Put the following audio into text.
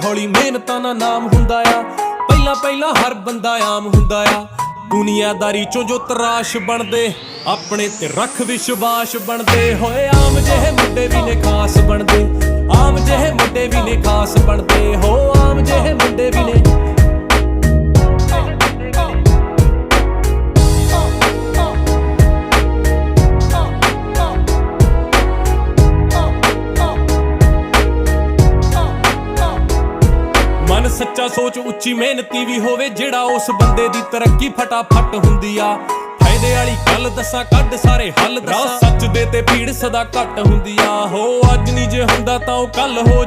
ਹੌਲੀ ਮਿਹਨਤਾਂ ਨਾਲ ਨਾਮ ਹੁੰਦਾ ਆ। ਪਹਿਲਾਂ ਹਰ ਬੰਦਾ ਆਮ ਹੁੰਦਾ ਆ। ਦੁਨੀਆਦਾਰੀ ਚੋਂ ਜੋ ਤਰਾਸ਼ ਬਣਦੇ, ਆਪਣੇ ਤੇ ਰੱਖ ਵਿਸ਼ਵਾਸ ਬਣਦੇ ਹੋਏ। ਆਮ ਜਿਹੇ ਮੁੰਡੇ ਵੀ ਨੇ ਖਾਸ ਬਣਦੇ, ਆਮ ਜਿਹੇ ਮੁੰਡੇ ਵੀ ਨੇ ਖਾਸ ਬਣਦੇ ਹੋ। ਆਮ ਜਿਹੇ ਮੁੰਡੇ ਵੀ ਨੇ। ਮਨ ਸੱਚਾ, ਸੋਚ ਉੱਚੀ, ਮਿਹਨਤੀ ਵੀ ਹੋਵੇ ਜਿਹੜਾ, ਉਸ ਬੰਦੇ ਦੀ ਤਰੱਕੀ ਫਟਾਫਟ ਹੁੰਦੀ ਆ। ਫਾਇਦੇ ਵਾਲੀ ਗੱਲ ਦੱਸਾਂ, ਕੱਢ ਸਾਰੇ ਹੱਲ ਦੱਸਾਂ, ਸੱਚ ਦੇ ਤੇ ਭੀੜ ਸਦਾ ਘੱਟ ਹੁੰਦੀ ਆ। ਹੋ ਅੱਜ ਨਹੀਂ ਜੇ ਹੁੰਦਾ ਤਾਂ ਉਹ ਕੱਲ ਹੋ